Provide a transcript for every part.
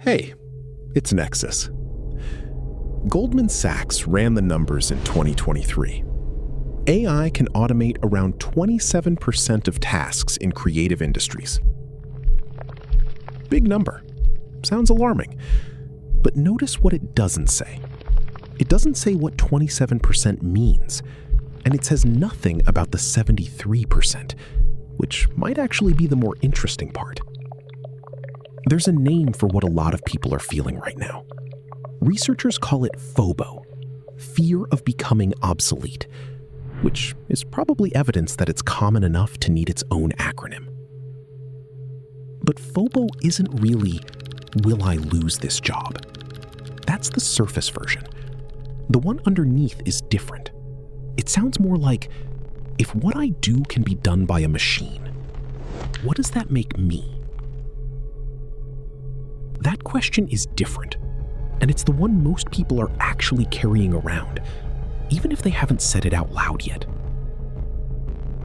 Hey, it's Nexus. Goldman Sachs ran the numbers in 2023. AI can automate around 27% of tasks in creative industries. Big number. Sounds alarming. But notice what it doesn't say. It doesn't say what 27% means, and it says nothing about the 73%, which might actually be the more interesting part. There's a name for what a lot of people are feeling right now. Researchers call it FOBO, fear of becoming obsolete, which is probably evidence that it's common enough to need its own acronym. But FOBO isn't really, will I lose this job? That's the surface version. The one underneath is different. It sounds more like, if what I do can be done by a machine, what does that make me? That question is different, and it's the one most people are actually carrying around, even if they haven't said it out loud yet.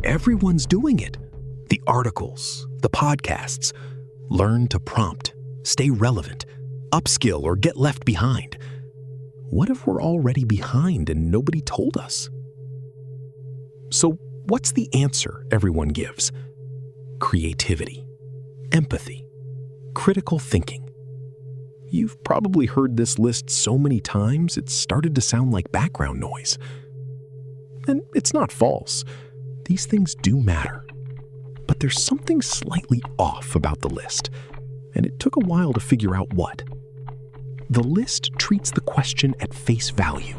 Everyone's doing it. The articles, the podcasts. Learn to prompt, stay relevant, upskill or get left behind. What if we're already behind and nobody told us? So what's the answer everyone gives? Creativity, empathy, critical thinking. You've probably heard this list so many times it's started to sound like background noise. And it's not false. These things do matter. But there's something slightly off about the list, and it took a while to figure out what. The list treats the question at face value.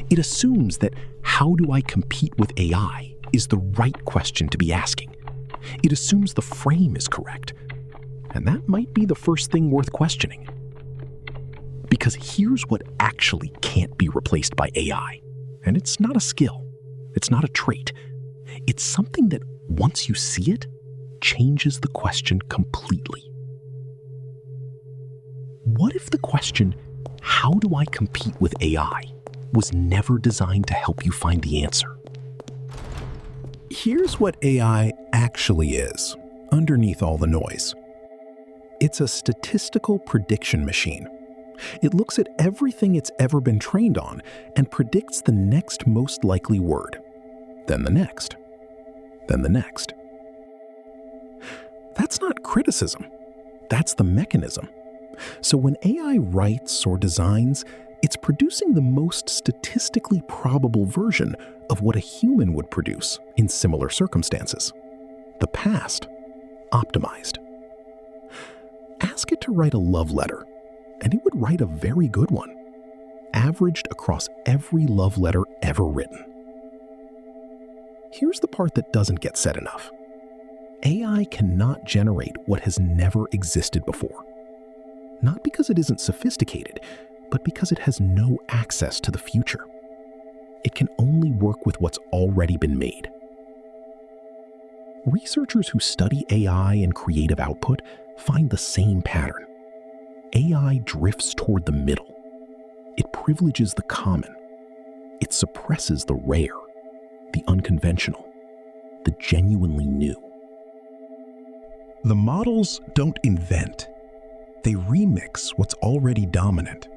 It assumes that how do I compete with AI is the right question to be asking. It assumes the frame is correct. And that might be the first thing worth questioning. Because here's what actually can't be replaced by AI. And it's not a skill. It's not a trait. It's something that, once you see it, changes the question completely. What if the question, how do I compete with AI, was never designed to help you find the answer? Here's what AI actually is, underneath all the noise. It's a statistical prediction machine. It looks at everything it's ever been trained on and predicts the next most likely word, then the next, then the next. That's not criticism. That's the mechanism. So when AI writes or designs, it's producing the most statistically probable version of what a human would produce in similar circumstances. The past, optimized. Ask it to write a love letter, and it would write a very good one, averaged across every love letter ever written. Here's the part that doesn't get said enough. AI cannot generate what has never existed before. Not because it isn't sophisticated, but because it has no access to the future. It can only work with what's already been made. Researchers who study AI and creative output find the same pattern. AI drifts toward the middle. It privileges the common. It suppresses the rare, the unconventional, the genuinely new. The models don't invent. They remix what's already dominant.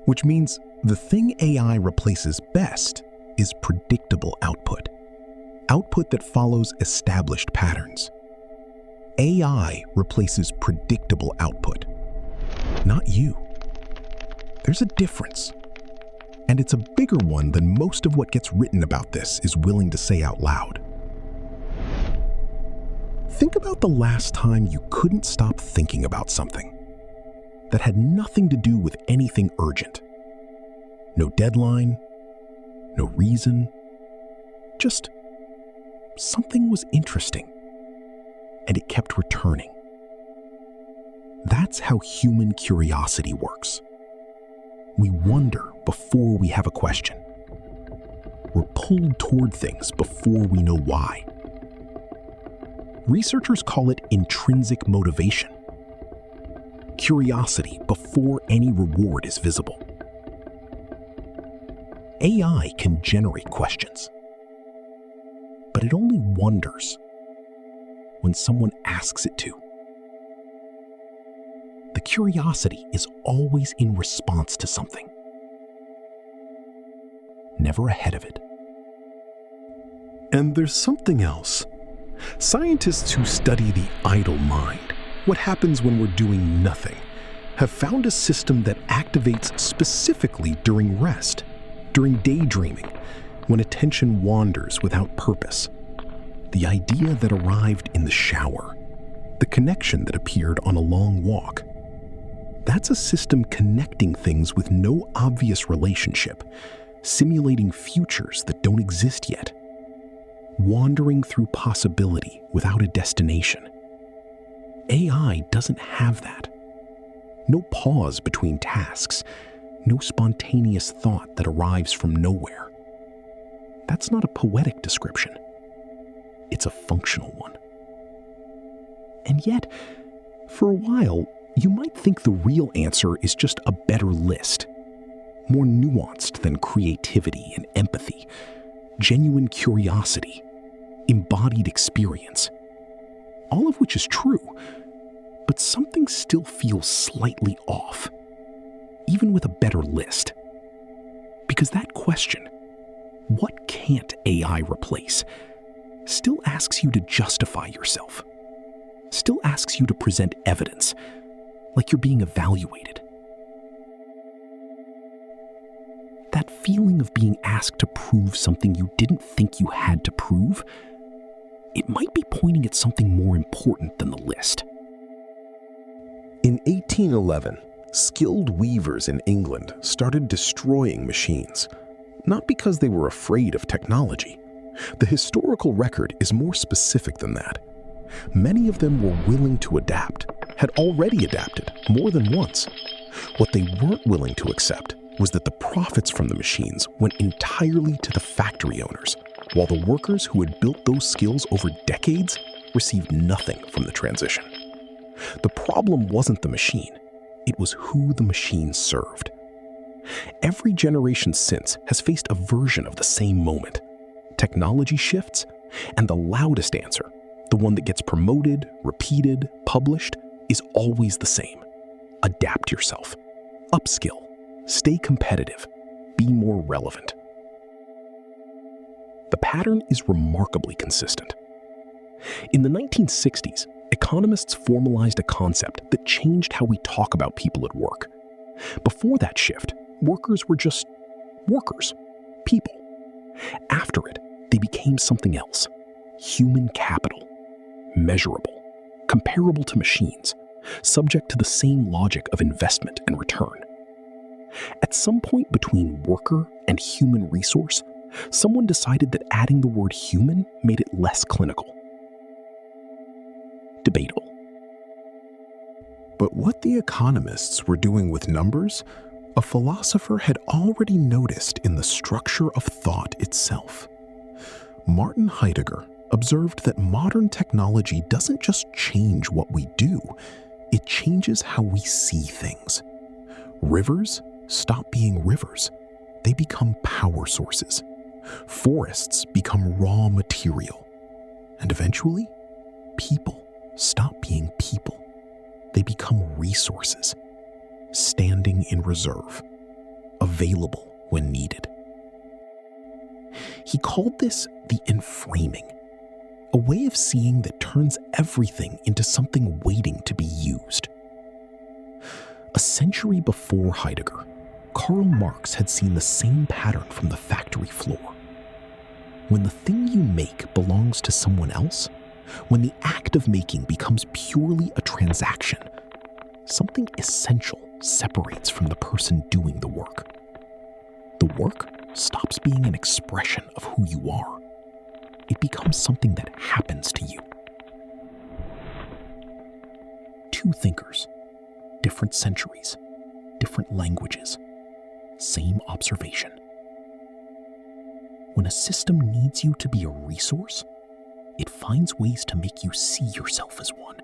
Which means the thing AI replaces best is predictable output. Output that follows established patterns. AI replaces predictable output, not you. There's a difference. And it's a bigger one than most of what gets written about this is willing to say out loud. Think about the last time you couldn't stop thinking about something that had nothing to do with anything urgent. No deadline, no reason, just something was interesting, and it kept returning. That's how human curiosity works. We wonder before we have a question. We're pulled toward things before we know why. Researchers call it intrinsic motivation. Curiosity before any reward is visible. AI can generate questions, but it only wonders when someone asks it to. curiosity is always in response to something, never ahead of it. And there's something else. Scientists who study the idle mind, what happens when we're doing nothing, have found a system that activates specifically during rest, during daydreaming, when attention wanders without purpose. The idea that arrived in the shower, the connection that appeared on a long walk. That's a system connecting things with no obvious relationship, simulating futures that don't exist yet. Wandering through possibility without a destination. AI doesn't have that. No pause between tasks, no spontaneous thought that arrives from nowhere. That's not a poetic description. It's a functional one. And yet, for a while, you might think the real answer is just a better list. More nuanced than creativity and empathy, genuine curiosity, embodied experience. All of which is true, but something still feels slightly off, even with a better list. Because that question, what can't AI replace, still asks you to justify yourself, still asks you to present evidence, like you're being evaluated. That feeling of being asked to prove something you didn't think you had to prove, it might be pointing at something more important than the list. In 1811, skilled weavers in England started destroying machines, not because they were afraid of technology. The historical record is more specific than that. Many of them were willing to adapt, had already adapted more than once. What they weren't willing to accept was that the profits from the machines went entirely to the factory owners, while the workers who had built those skills over decades received nothing from the transition. The problem wasn't the machine, it was who the machine served. Every generation since has faced a version of the same moment. Technology shifts, and the loudest answer, the one that gets promoted, repeated, published, is always the same. Adapt yourself, upskill, stay competitive, be more relevant. The pattern is remarkably consistent. In the 1960s, economists formalized a concept that changed how we talk about people at work. Before that shift, workers were just workers, people. After it, they became something else, human capital, measurable, comparable to machines, subject to the same logic of investment and return. At some point between worker and human resource, someone decided that adding the word human made it less clinical. Debatable. But what the economists were doing with numbers, a philosopher had already noticed in the structure of thought itself. Martin Heidegger observed that modern technology doesn't just change what we do, it changes how we see things. Rivers stop being rivers. They become power sources. Forests become raw material. And eventually, people stop being people. They become resources, standing in reserve, available when needed. He called this the enframing, a way of seeing that turns everything into something waiting to be used. A century before Heidegger, Karl Marx had seen the same pattern from the factory floor. When the thing you make belongs to someone else, when the act of making becomes purely a transaction, something essential separates from the person doing the work. The work stops being an expression of who you are. It becomes something that happens to you. Two thinkers, different centuries, different languages, same observation. When a system needs you to be a resource, it finds ways to make you see yourself as one.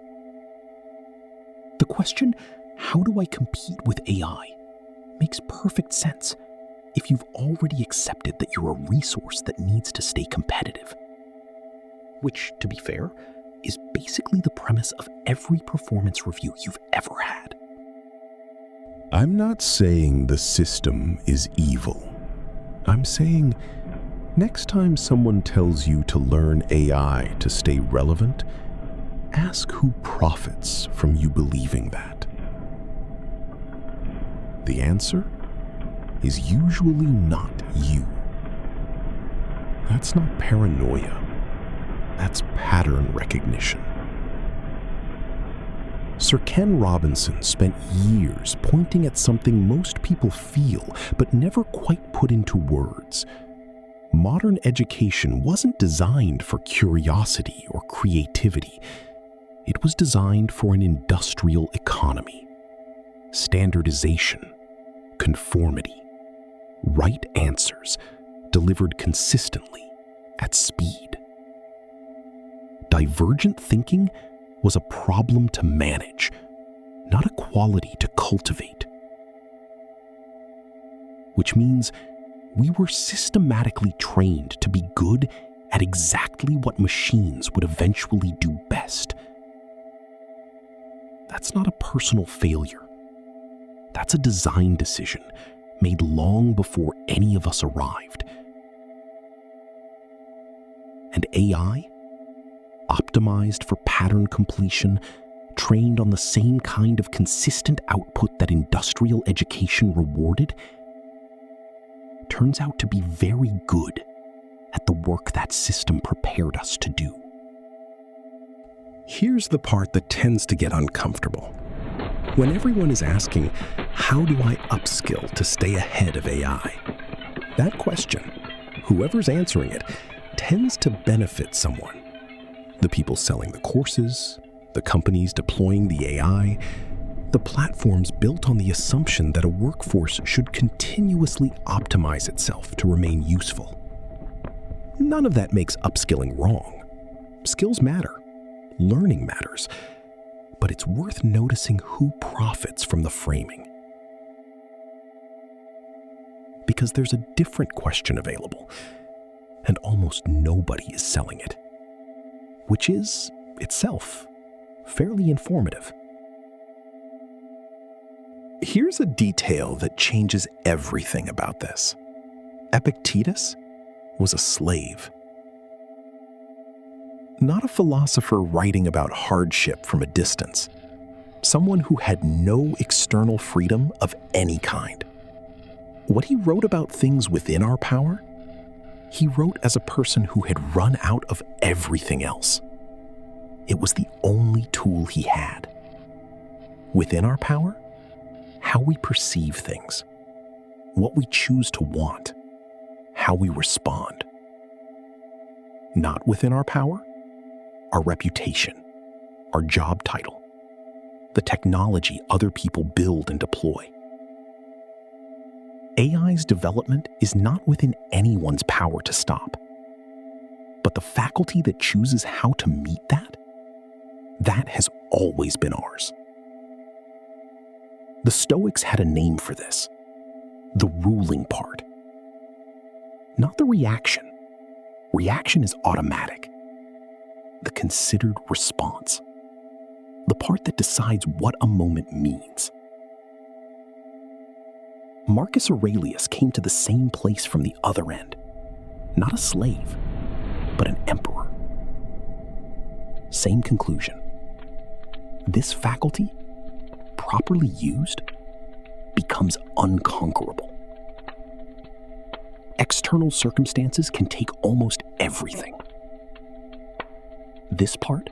The question, how do I compete with AI, makes perfect sense if you've already accepted that you're a resource that needs to stay competitive. Which, to be fair, is basically the premise of every performance review you've ever had. I'm not saying the system is evil. I'm saying next time someone tells you to learn AI to stay relevant, ask who profits from you believing that. The answer is usually not you. That's not paranoia. That's pattern recognition. Sir Ken Robinson spent years pointing at something most people feel but never quite put into words. Modern education wasn't designed for curiosity or creativity. It was designed for an industrial economy. Standardization, conformity, right answers delivered consistently at speed. Divergent thinking was a problem to manage, not a quality to cultivate. Which means we were systematically trained to be good at exactly what machines would eventually do best. That's not a personal failure. That's a design decision made long before any of us arrived. And AI, optimized for pattern completion, trained on the same kind of consistent output that industrial education rewarded, turns out to be very good at the work that system prepared us to do. Here's the part that tends to get uncomfortable. When everyone is asking, how do I upskill to stay ahead of AI? That question, whoever's answering it, tends to benefit someone. The people selling the courses, the companies deploying the AI, the platforms built on the assumption that a workforce should continuously optimize itself to remain useful. None of that makes upskilling wrong. Skills matter. Learning matters. But it's worth noticing who profits from the framing. Because there's a different question available, and almost nobody is selling it, which is, itself, fairly informative. Here's a detail that changes everything about this. Epictetus was a slave. Not a philosopher writing about hardship from a distance. Someone who had no external freedom of any kind. What he wrote about things within our power, he wrote as a person who had run out of everything else. It was the only tool he had. Within our power, how we perceive things, what we choose to want, how we respond. Not within our power, our reputation, our job title, the technology other people build and deploy. AI's development is not within anyone's power to stop. But the faculty that chooses how to meet that has always been ours. The Stoics had a name for this, the ruling part. Not the reaction. Reaction is automatic. The considered response. The part that decides what a moment means. Marcus Aurelius came to the same place from the other end. Not a slave, but an emperor. Same conclusion. This faculty, properly used, becomes unconquerable. External circumstances can take almost everything. This part,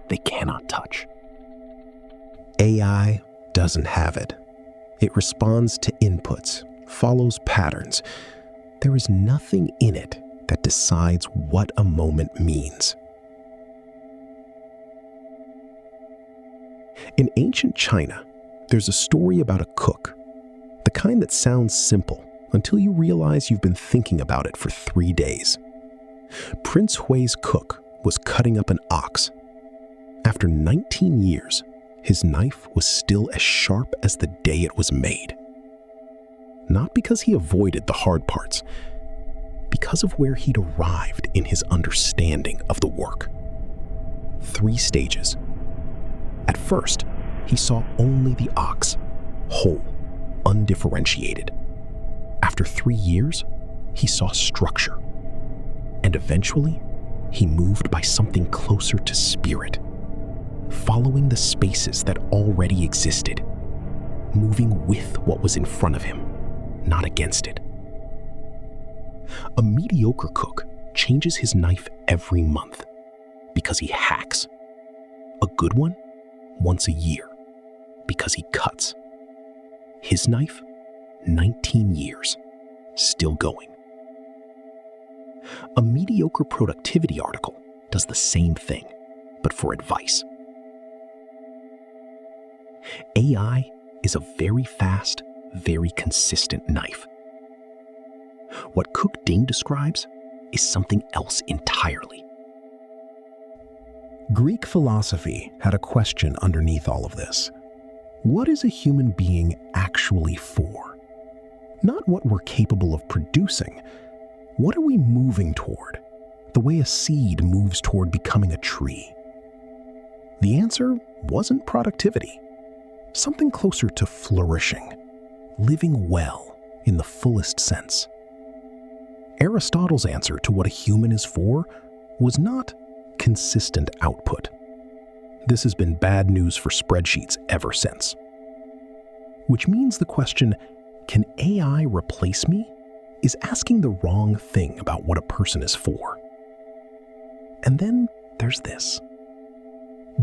they cannot touch. AI doesn't have it. It responds to inputs, follows patterns. There is nothing in it that decides what a moment means. In ancient China, there's a story about a cook, the kind that sounds simple until you realize you've been thinking about it for 3 days. Prince Hui's cook was cutting up an ox. After 19 years, his knife was still as sharp as the day it was made. Not because he avoided the hard parts, because of where he'd arrived in his understanding of the work. 3 stages. At first, he saw only the ox, whole, undifferentiated. After 3 years, he saw structure. And eventually, he moved by something closer to spirit, following the spaces that already existed, moving with what was in front of him, not against it. A mediocre cook changes his knife every month because he hacks. A good one, once a year, because he cuts. His knife, 19 years, still going. A mediocre productivity article does the same thing, but for advice. AI is a very fast, very consistent knife. What Cook Ding describes is something else entirely. Greek philosophy had a question underneath all of this. What is a human being actually for? Not what we're capable of producing. What are we moving toward? The way a seed moves toward becoming a tree. The answer wasn't productivity. Something closer to flourishing, living well in the fullest sense. Aristotle's answer to what a human is for was not consistent output. This has been bad news for spreadsheets ever since. Which means the question, can AI replace me, is asking the wrong thing about what a person is for. And then there's this.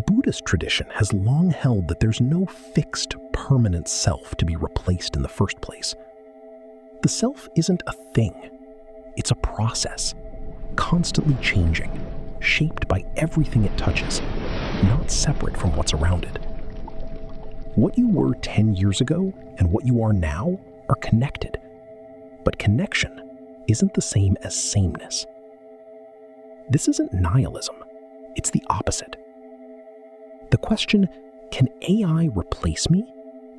Buddhist tradition has long held that there's no fixed, permanent self to be replaced in the first place. The self isn't a thing. It's a process, constantly changing, shaped by everything it touches, not separate from what's around it. What you were 10 years ago and what you are now are connected, but connection isn't the same as sameness. This isn't nihilism, it's the opposite. The question, can AI replace me,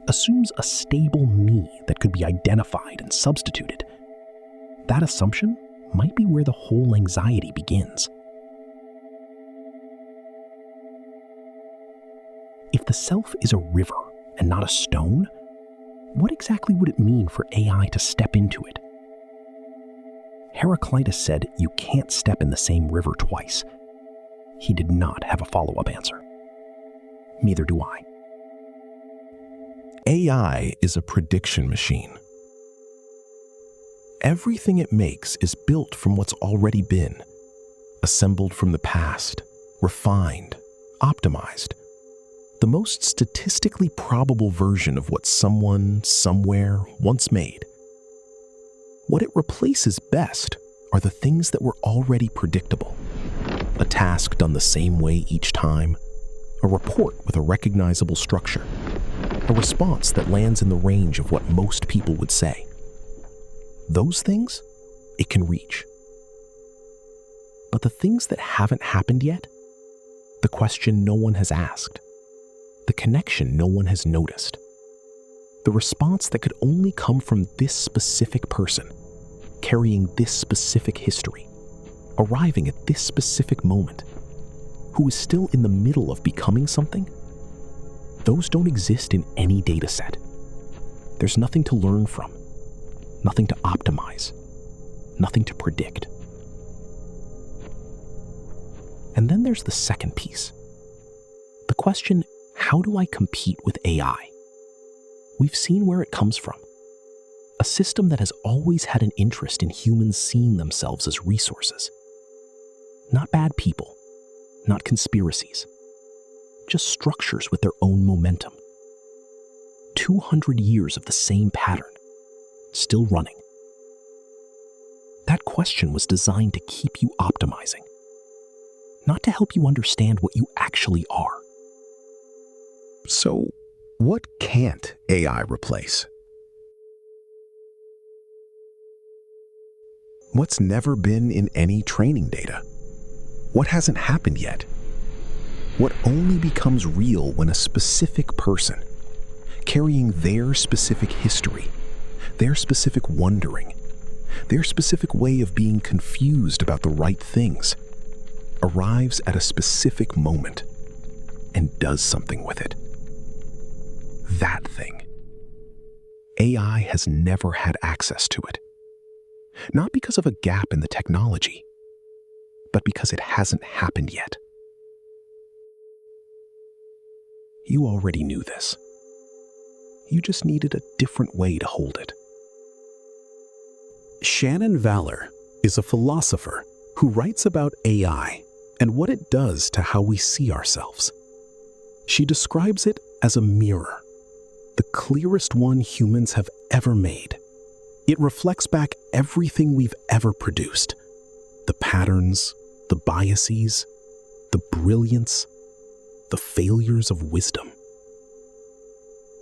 assumes a stable me that could be identified and substituted. That assumption might be where the whole anxiety begins. If the self is a river and not a stone, what exactly would it mean for AI to step into it? Heraclitus said you can't step in the same river twice. He did not have a follow-up answer. Neither do I. AI is a prediction machine. Everything it makes is built from what's already been, assembled from the past, refined, optimized. The most statistically probable version of what someone, somewhere, once made. What it replaces best are the things that were already predictable. A task done the same way each time, a report with a recognizable structure, a response that lands in the range of what most people would say. Those things, it can reach. But the things that haven't happened yet, the question no one has asked, the connection no one has noticed, the response that could only come from this specific person, carrying this specific history, arriving at this specific moment, who is still in the middle of becoming something, those don't exist in any data set. There's nothing to learn from, nothing to optimize, nothing to predict. And then there's the second piece. The question, how do I compete with AI? We've seen where it comes from. A system that has always had an interest in humans seeing themselves as resources. Not bad people, not conspiracies, just structures with their own momentum. 200 years of the same pattern, still running. That question was designed to keep you optimizing, not to help you understand what you actually are. So, what can't AI replace? What's never been in any training data? What hasn't happened yet? What only becomes real when a specific person, carrying their specific history, their specific wondering, their specific way of being confused about the right things, arrives at a specific moment and does something with it. that thing. AI has never had access to it. Not because of a gap in the technology, but because it hasn't happened yet. You already knew this. You just needed a different way to hold it. Shannon Valor is a philosopher who writes about AI and what it does to how we see ourselves. She describes it as a mirror, the clearest one humans have ever made. It reflects back everything we've ever produced: the patterns, the biases, the brilliance, the failures of wisdom.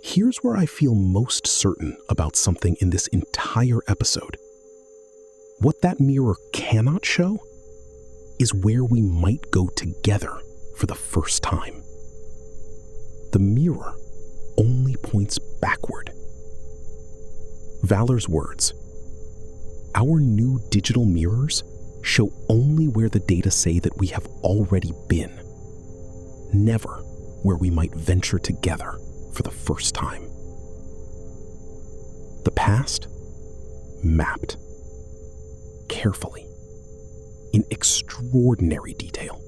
Here's where I feel most certain about something in this entire episode. What that mirror cannot show is where we might go together for the first time. The mirror only points backward. Valor's words: our new digital mirrors show only where the data say that we have already been, never where we might venture together for the first time. The past, mapped carefully, in extraordinary detail.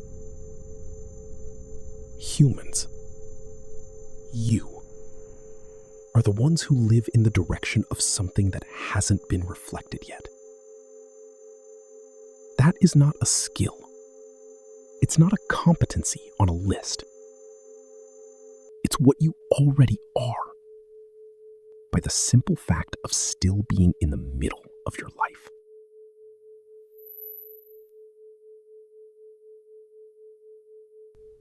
Humans, you, are the ones who live in the direction of something that hasn't been reflected yet. That is not a skill. It's not a competency on a list. It's what you already are, by the simple fact of still being in the middle of your life.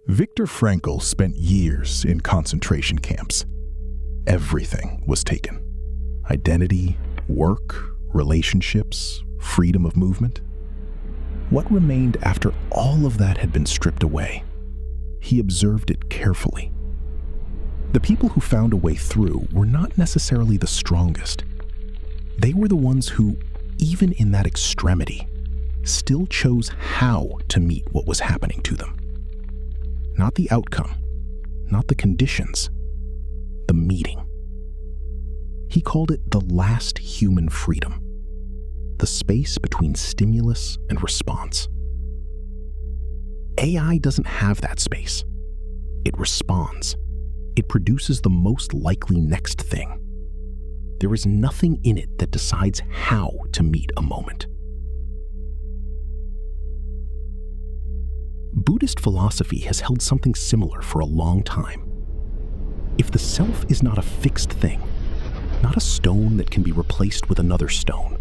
Viktor Frankl spent years in concentration camps. Everything was taken: identity, work, relationships, freedom of movement. What remained after all of that had been stripped away? He observed it carefully. The people who found a way through were not necessarily the strongest. They were the ones who, even in that extremity, still chose how to meet what was happening to them. Not the outcome, not the conditions, the meeting. He called it the last human freedom, the space between stimulus and response. AI doesn't have that space. It responds. It produces the most likely next thing. There is nothing in it that decides how to meet a moment. Buddhist philosophy has held something similar for a long time. If the self is not a fixed thing, not a stone that can be replaced with another stone,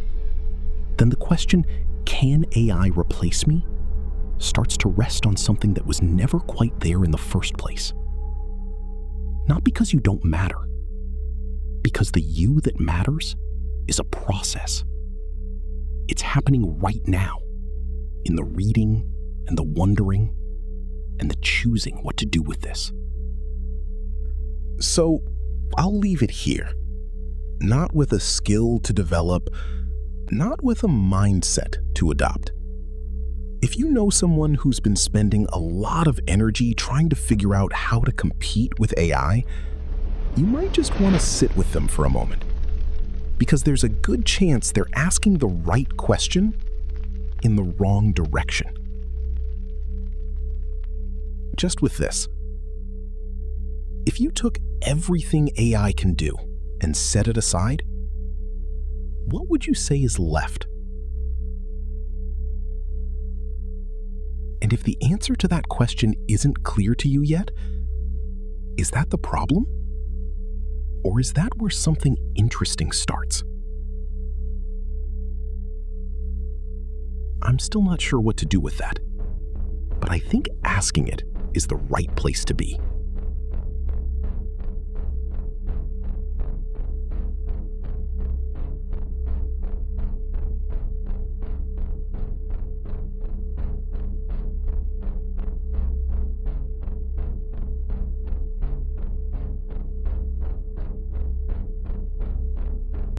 then the question, can AI replace me, starts to rest on something that was never quite there in the first place. Not because you don't matter, because the you that matters is a process. It's happening right now, in the reading and the wondering and the choosing what to do with this. So I'll leave it here. Not with a skill to develop, not with a mindset to adopt. If you know someone who's been spending a lot of energy trying to figure out how to compete with AI, you might just want to sit with them for a moment. Because there's a good chance they're asking the right question in the wrong direction. Just with this. If you took everything AI can do and set it aside, what would you say is left? And if the answer to that question isn't clear to you yet, is that the problem? Or is that where something interesting starts? I'm still not sure what to do with that, but I think asking it is the right place to be.